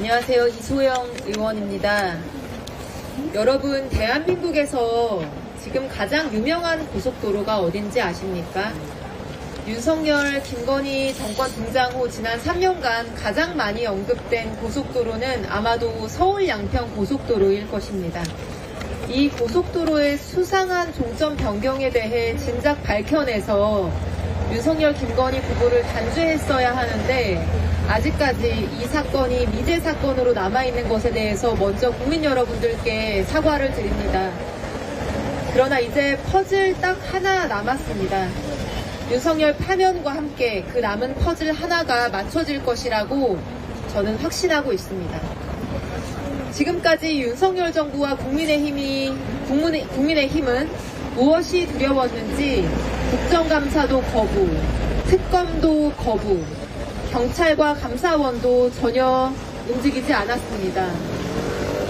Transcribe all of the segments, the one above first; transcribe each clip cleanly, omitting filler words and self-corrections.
안녕하세요. 이소영 의원입니다. 여러분, 대한민국에서 지금 가장 유명한 고속도로가 어딘지 아십니까? 윤석열, 김건희 정권 등장 후 지난 3년간 가장 많이 언급된 고속도로는 아마도 서울 양평 고속도로일 것입니다. 이 고속도로의 수상한 종점 변경에 대해 진작 밝혀내서 윤석열, 김건희 부부를 단죄했어야 하는데 아직까지 이 사건이 미제 사건으로 남아있는 것에 대해서 먼저 국민 여러분들께 사과를 드립니다. 그러나 이제 퍼즐 딱 하나 남았습니다. 윤석열 파면과 함께 그 남은 퍼즐 하나가 맞춰질 것이라고 저는 확신하고 있습니다. 지금까지 윤석열 정부와 국민의힘은 무엇이 두려웠는지 국정감사도 거부, 특검도 거부, 경찰과 감사원도 전혀 움직이지 않았습니다.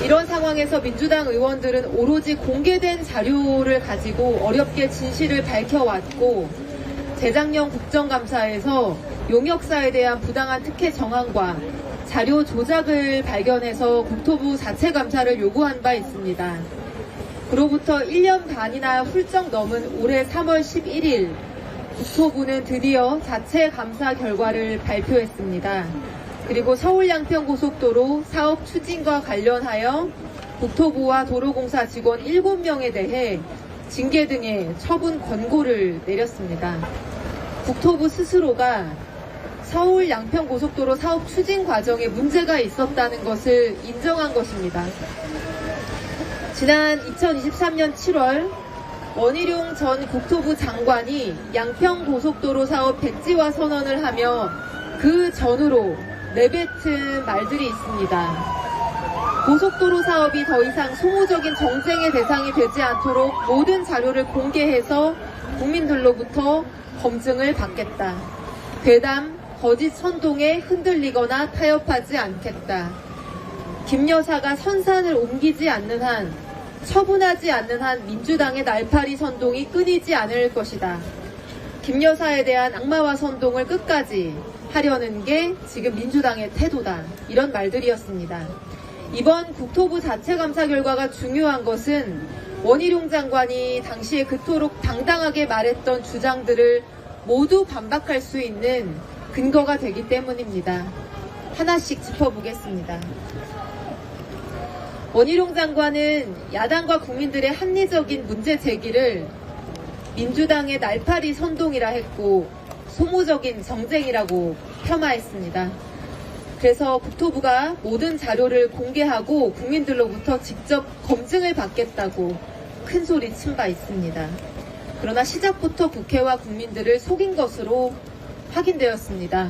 이런 상황에서 민주당 의원들은 오로지 공개된 자료를 가지고 어렵게 진실을 밝혀왔고, 재작년 국정감사에서 용역사에 대한 부당한 특혜 정황과 자료 조작을 발견해서 국토부 자체 감사를 요구한 바 있습니다. 그로부터 1년 반이나 훌쩍 넘은 올해 3월 11일 국토부는 드디어 자체 감사 결과를 발표했습니다. 그리고 서울 양평 고속도로 사업 추진과 관련하여 국토부와 도로공사 직원 7명에 대해 징계 등의 처분 권고를 내렸습니다. 국토부 스스로가 서울 양평 고속도로 사업 추진 과정에 문제가 있었다는 것을 인정한 것입니다. 지난 2023년 7월 원희룡 전 국토부 장관이 양평 고속도로 사업 백지화 선언을 하며 그 전후로 내뱉은 말들이 있습니다. 고속도로 사업이 더 이상 소모적인 정쟁의 대상이 되지 않도록 모든 자료를 공개해서 국민들로부터 검증을 받겠다. 괴담, 거짓 선동에 흔들리거나 타협하지 않겠다. 김 여사가 선산을 옮기지 않는 한, 처분하지 않는 한 민주당의 날파리 선동이 끊이지 않을 것이다. 김 여사에 대한 악마화 선동을 끝까지 하려는 게 지금 민주당의 태도다. 이런 말들이었습니다. 이번 국토부 자체 감사 결과가 중요한 것은 원희룡 장관이 당시에 그토록 당당하게 말했던 주장들을 모두 반박할 수 있는 근거가 되기 때문입니다. 하나씩 짚어보겠습니다. 원희룡 장관은 야당과 국민들의 합리적인 문제 제기를 민주당의 날파리 선동이라 했고 소모적인 정쟁이라고 폄하했습니다. 그래서 국토부가 모든 자료를 공개하고 국민들로부터 직접 검증을 받겠다고 큰 소리 친 바 있습니다. 그러나 시작부터 국회와 국민들을 속인 것으로 확인되었습니다.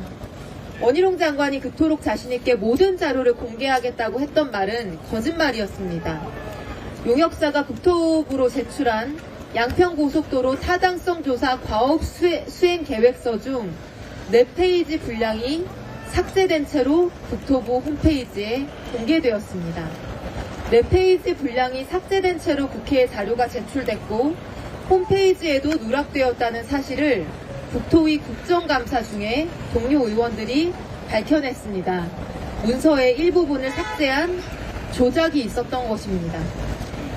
원희룡 장관이 그토록 자신있게 모든 자료를 공개하겠다고 했던 말은 거짓말이었습니다. 용역사가 국토부로 제출한 양평고속도로 타당성 조사 과업 수행 계획서 중 4페이지 분량이 삭제된 채로 국토부 홈페이지에 공개되었습니다. 4페이지 분량이 삭제된 채로 국회에 자료가 제출됐고 홈페이지에도 누락되었다는 사실을 국토위 국정감사 중에 동료 의원들이 밝혀냈습니다. 문서의 일부분을 삭제한 조작이 있었던 것입니다.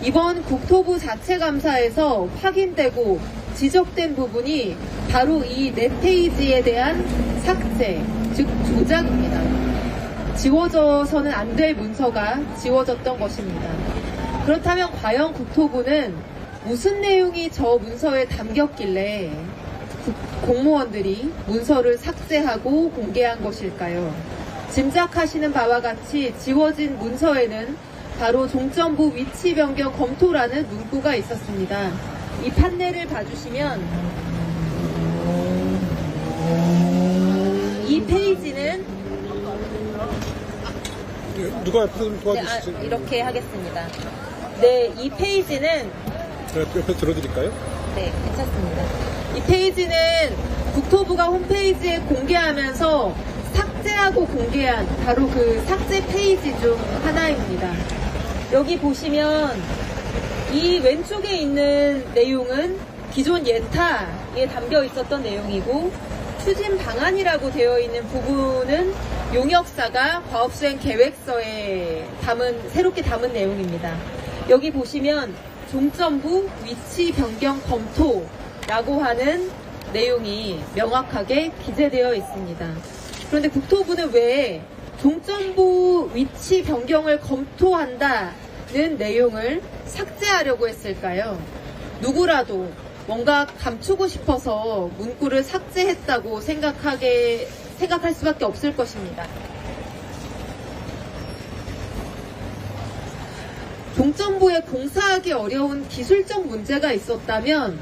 이번 국토부 자체 감사에서 확인되고 지적된 부분이 바로 이 4페이지에 대한 삭제, 즉 조작입니다. 지워져서는 안 될 문서가 지워졌던 것입니다. 그렇다면 과연 국토부는 무슨 내용이 저 문서에 담겼길래 공무원들이 문서를 삭제하고 공개한 것일까요? 짐작하시는 바와 같이 지워진 문서에는 바로 종점부 위치 변경 검토라는 문구가 있었습니다. 이 판례를 봐주시면 이 페이지는 누가 옆에서 도와주시죠? 네, 이렇게 하겠습니다. 네, 이 페이지는 옆에 들어드릴까요? 네, 괜찮습니다. 이 페이지는 국토부가 홈페이지에 공개하면서 삭제하고 공개한 바로 그 삭제 페이지 중 하나입니다. 여기 보시면 이 왼쪽에 있는 내용은 기존 예타에 담겨 있었던 내용이고 추진 방안이라고 되어 있는 부분은 용역사가 과업수행 계획서에 새롭게 담은 내용입니다. 여기 보시면 종점부 위치 변경 검토라고 하는 내용이 명확하게 기재되어 있습니다. 그런데 국토부는 왜 종점부 위치 변경을 검토한다는 내용을 삭제하려고 했을까요? 누구라도 뭔가 감추고 싶어서 문구를 삭제했다고 생각할 수밖에 없을 것입니다. 종점부에 공사하기 어려운 기술적 문제가 있었다면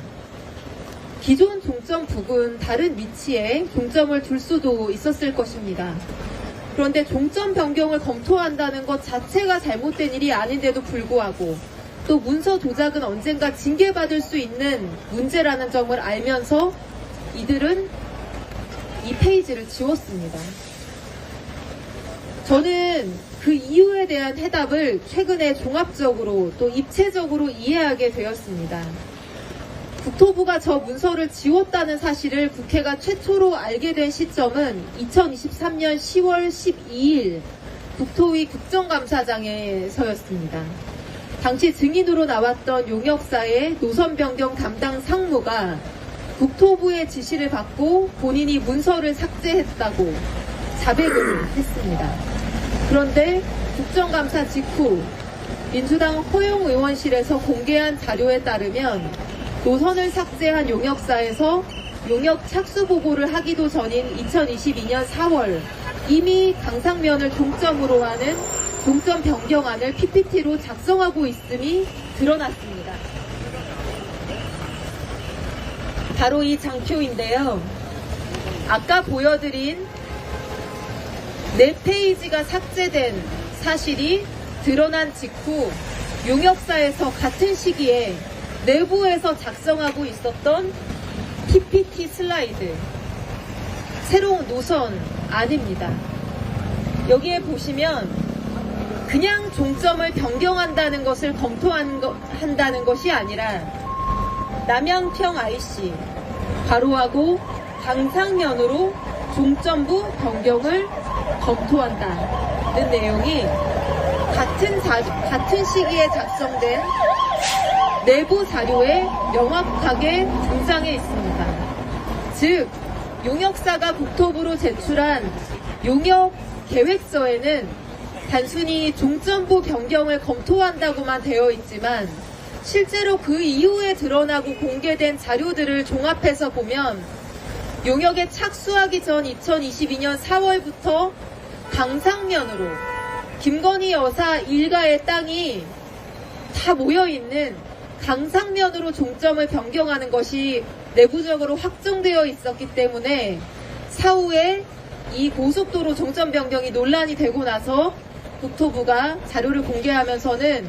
기존 종점 부근 다른 위치에 종점을 둘 수도 있었을 것입니다. 그런데 종점 변경을 검토한다는 것 자체가 잘못된 일이 아닌데도 불구하고 또 문서 조작은 언젠가 징계받을 수 있는 문제라는 점을 알면서 이들은 이 페이지를 지웠습니다. 저는 그 이유에 대한 해답을 최근에 종합적으로 또 입체적으로 이해하게 되었습니다. 국토부가 저 문서를 지웠다는 사실을 국회가 최초로 알게 된 시점은 2023년 10월 12일 국토위 국정감사장에서였습니다. 당시 증인으로 나왔던 용역사의 노선 변경 담당 상무가 국토부의 지시를 받고 본인이 문서를 삭제했다고 자백을 했습니다. 그런데 국정감사 직후 민주당 허용 의원실에서 공개한 자료에 따르면 노선을 삭제한 용역사에서 용역 착수 보고를 하기도 전인 2022년 4월 이미 강상면을 종점으로 하는 종점 변경안을 PPT로 작성하고 있음이 드러났습니다. 바로 이 장표인데요. 아까 보여드린 4페이지가 삭제된 사실이 드러난 직후 용역사에서 같은 시기에 내부에서 작성하고 있었던 PPT 슬라이드, 새로운 노선 아닙니다. 여기에 보시면 그냥 종점을 변경한다는 것을 검토한다는 것이 아니라 남양평 IC 가로하고 강상면으로 종점부 변경을 검토한다는 내용이 같은 시기에 작성된 내부 자료에 명확하게 등장해 있습니다. 즉, 용역사가 국토부로 제출한 용역 계획서에는 단순히 종점부 변경을 검토한다고만 되어 있지만 실제로 그 이후에 드러나고 공개된 자료들을 종합해서 보면 용역에 착수하기 전 2022년 4월부터 강상면으로 김건희 여사 일가의 땅이 다 모여있는 강상면으로 종점을 변경하는 것이 내부적으로 확정되어 있었기 때문에 사후에 이 고속도로 종점 변경이 논란이 되고 나서 국토부가 자료를 공개하면서는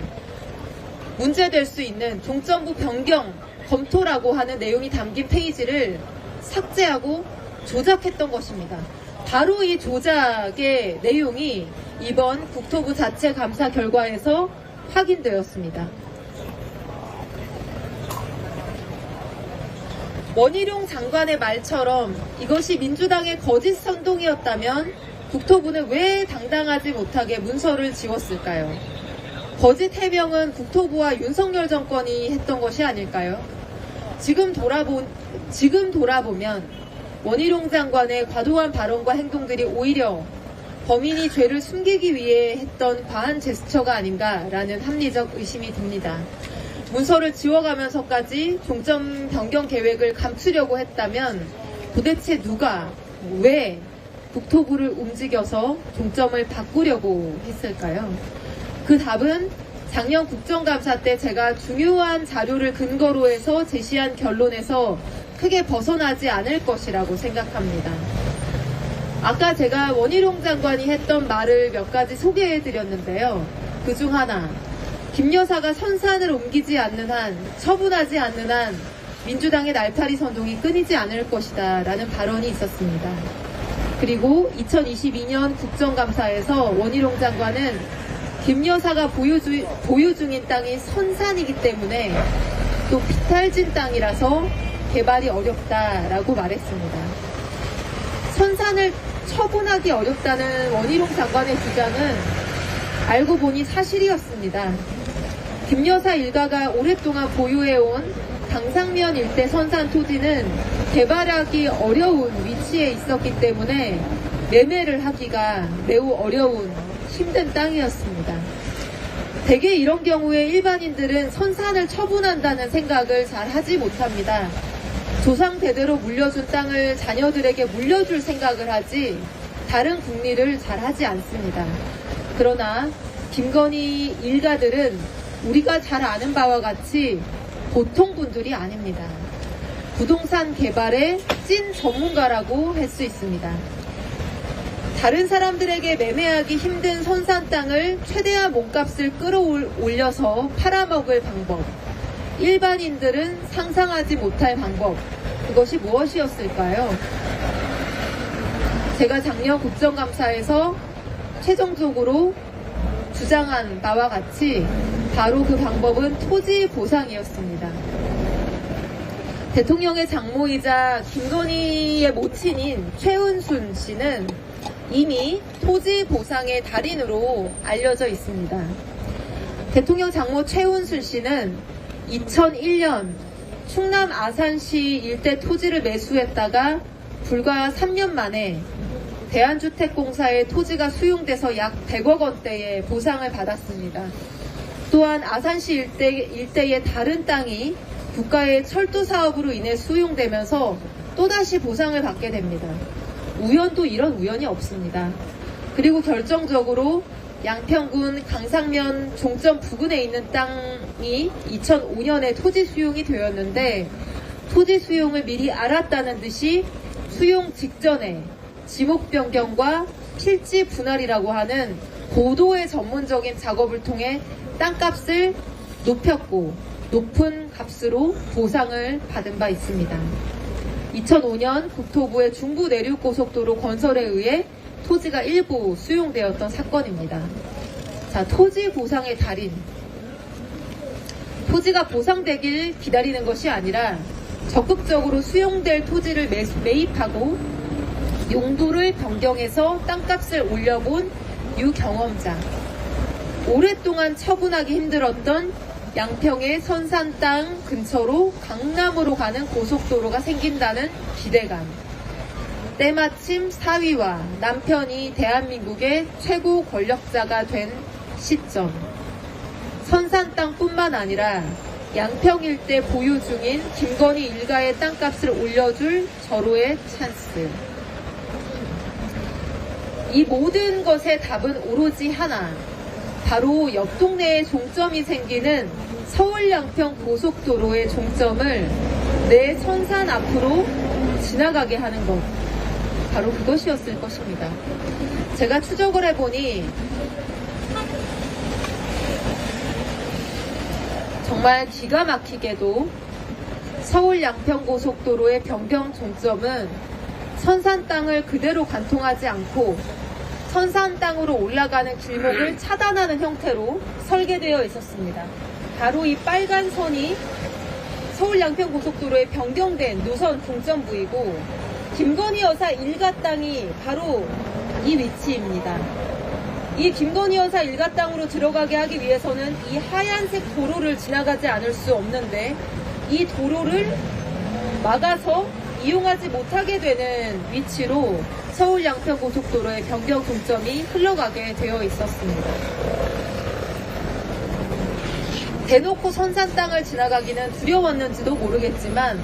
문제될 수 있는 종점부 변경 검토라고 하는 내용이 담긴 페이지를 삭제하고 조작했던 것입니다. 바로 이 조작의 내용이 이번 국토부 자체 감사 결과에서 확인되었습니다. 원희룡 장관의 말처럼 이것이 민주당의 거짓 선동이었다면 국토부는 왜 당당하지 못하게 문서를 지웠을까요? 거짓 해명은 국토부와 윤석열 정권이 했던 것이 아닐까요? 지금 돌아보면 원희룡 장관의 과도한 발언과 행동들이 오히려 범인이 죄를 숨기기 위해 했던 과한 제스처가 아닌가라는 합리적 의심이 듭니다. 문서를 지워가면서까지 종점 변경 계획을 감추려고 했다면 도대체 누가, 왜 국토부를 움직여서 종점을 바꾸려고 했을까요? 그 답은 작년 국정감사 때 제가 중요한 자료를 근거로 해서 제시한 결론에서 크게 벗어나지 않을 것이라고 생각합니다. 아까 제가 원희룡 장관이 했던 말을 몇 가지 소개해드렸는데요. 그중 하나, 김 여사가 선산을 옮기지 않는 한, 처분하지 않는 한 민주당의 날파리 선동이 끊이지 않을 것이다 라는 발언이 있었습니다. 그리고 2022년 국정감사에서 원희룡 장관은 김 여사가 보유 중인 땅이 선산이기 때문에 또 비탈진 땅이라서 개발이 어렵다라고 말했습니다. 처분하기 어렵다는 원희룡 장관의 주장은 알고 보니 사실이었습니다. 김 여사 일가가 오랫동안 보유해온 강상면 일대 선산 토지는 개발하기 어려운 위치에 있었기 때문에 매매를 하기가 매우 어려운 힘든 땅이었습니다. 대개 이런 경우에 일반인들은 선산을 처분한다는 생각을 잘 하지 못합니다. 조상 대대로 물려준 땅을 자녀들에게 물려줄 생각을 하지 다른 궁리를 잘 하지 않습니다. 그러나 김건희 일가들은 우리가 잘 아는 바와 같이 보통 분들이 아닙니다. 부동산 개발의 찐 전문가라고 할 수 있습니다. 다른 사람들에게 매매하기 힘든 선산 땅을 최대한 몸값을 끌어올려서 팔아먹을 방법, 일반인들은 상상하지 못할 방법, 그것이 무엇이었을까요? 제가 작년 국정감사에서 최종적으로 주장한 바와 같이 바로 그 방법은 토지 보상이었습니다. 대통령의 장모이자 김건희의 모친인 최은순 씨는 이미 토지 보상의 달인으로 알려져 있습니다. 대통령 장모 최은순 씨는 2001년 충남 아산시 일대 토지를 매수했다가 불과 3년 만에 대한주택공사의 토지가 수용돼서 약 100억 원대의 보상을 받았습니다. 또한 아산시 일대의 다른 땅이 국가의 철도 사업으로 인해 수용되면서 또다시 보상을 받게 됩니다. 우연도 이런 우연이 없습니다. 그리고 결정적으로 양평군 강상면 종점 부근에 있는 땅이 2005년에 토지 수용이 되었는데 토지 수용을 미리 알았다는 듯이 수용 직전에 지목 변경과 필지 분할이라고 하는 고도의 전문적인 작업을 통해 땅값을 높였고 높은 값으로 보상을 받은 바 있습니다. 2005년 국토부의 중부 내륙고속도로 건설에 의해 토지가 일부 수용되었던 사건입니다. 자, 토지 보상의 달인. 토지가 보상되길 기다리는 것이 아니라 적극적으로 수용될 토지를 매입하고 용도를 변경해서 땅값을 올려본 유경험자. 오랫동안 처분하기 힘들었던 양평의 선산 땅 근처로 강남으로 가는 고속도로가 생긴다는 기대감. 때마침 사위와 남편이 대한민국의 최고 권력자가 된 시점. 선산 땅뿐만 아니라 양평 일대 보유 중인 김건희 일가의 땅값을 올려줄 절호의 찬스. 이 모든 것의 답은 오로지 하나. 바로 옆 동네에 종점이 생기는 서울 양평 고속도로의 종점을 내 선산 앞으로 지나가게 하는 것. 바로 그것이었을 것입니다. 제가 추적을 해보니 정말 기가 막히게도 서울 양평 고속도로의 변경 종점은 선산 땅을 그대로 관통하지 않고 선산 땅으로 올라가는 길목을 차단하는 형태로 설계되어 있었습니다. 바로 이 빨간 선이 서울 양평 고속도로에 변경된 노선 종점부이고 김건희 여사 일가 땅이 바로 이 위치입니다. 이 김건희 여사 일가 땅으로 들어가게 하기 위해서는 이 하얀색 도로를 지나가지 않을 수 없는데 이 도로를 막아서 이용하지 못하게 되는 위치로 서울 양평 고속도로의 변경 종점이 흘러가게 되어 있었습니다. 대놓고 선산 땅을 지나가기는 두려웠는지도 모르겠지만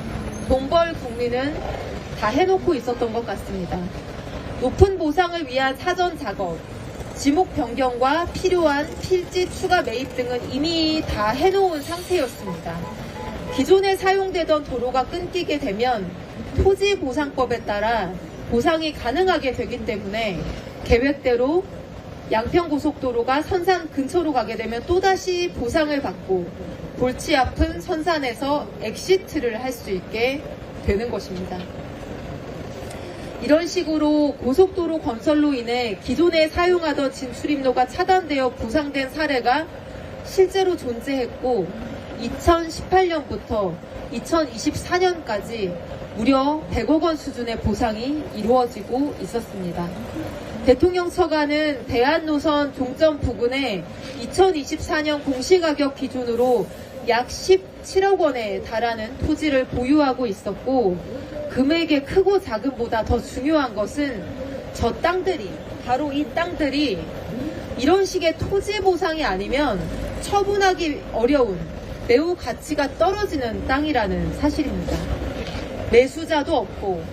돈벌 국민은 다 해놓고 있었던 것 같습니다. 높은 보상을 위한 사전 작업, 지목 변경과 필요한 필지 추가 매입 등은 이미 다 해놓은 상태였습니다. 기존에 사용되던 도로가 끊기게 되면 토지보상법에 따라 보상이 가능하게 되기 때문에 계획대로 양평고속도로가 선산 근처로 가게 되면 또다시 보상을 받고 골치 아픈 선산에서 엑시트를 할 수 있게 되는 것입니다. 이런 식으로 고속도로 건설로 인해 기존에 사용하던 진출입로가 차단되어 부상된 사례가 실제로 존재했고 2018년부터 2024년까지 무려 100억 원 수준의 보상이 이루어지고 있었습니다. 대통령 처가는 대한노선 종점 부근에 2024년 공시가격 기준으로 약 17억 원에 달하는 토지를 보유하고 있었고, 금액의 크고 작음보다 더 중요한 것은 저 땅들이, 바로 이 땅들이 이런 식의 토지 보상이 아니면 처분하기 어려운 매우 가치가 떨어지는 땅이라는 사실입니다. 매수자도 없고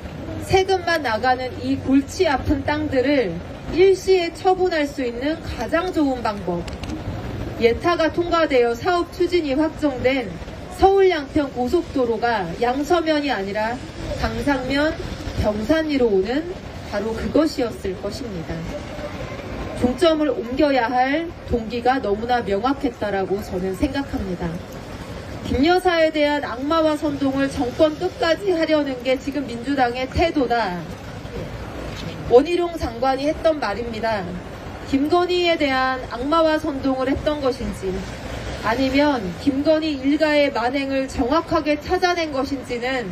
세금만 나가는 이 골치 아픈 땅들을 일시에 처분할 수 있는 가장 좋은 방법, 예타가 통과되어 사업 추진이 확정된 서울 양평 고속도로가 양서면이 아니라 강상면, 병산리로 오는 바로 그것이었을 것입니다. 종점을 옮겨야 할 동기가 너무나 명확했다라고 저는 생각합니다. 김 여사에 대한 악마와 선동을 정권 끝까지 하려는 게 지금 민주당의 태도다. 원희룡 장관이 했던 말입니다. 김건희에 대한 악마와 선동을 했던 것인지, 아니면 김건희 일가의 만행을 정확하게 찾아낸 것인지는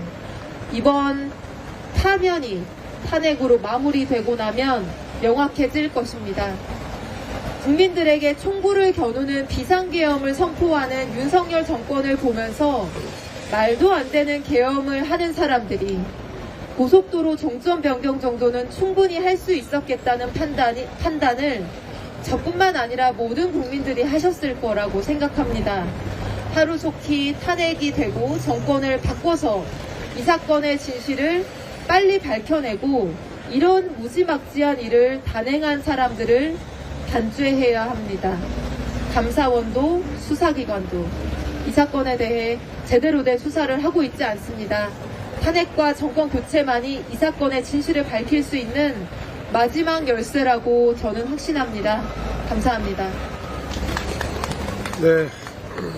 이번 파면이 탄핵으로 마무리되고 나면 명확해질 것입니다. 국민들에게 총구를 겨누는 비상계엄을 선포하는 윤석열 정권을 보면서 말도 안 되는 계엄을 하는 사람들이 고속도로 종점 변경 정도는 충분히 할 수 있었겠다는 판단을 저뿐만 아니라 모든 국민들이 하셨을 거라고 생각합니다. 하루속히 탄핵이 되고 정권을 바꿔서 이 사건의 진실을 빨리 밝혀내고 이런 무지막지한 일을 단행한 사람들을 단죄해야 합니다. 감사원도 수사기관도 이 사건에 대해 제대로 된 수사를 하고 있지 않습니다. 탄핵과 정권 교체만이 이 사건의 진실을 밝힐 수 있는 마지막 열쇠라고 저는 확신합니다. 감사합니다. 네.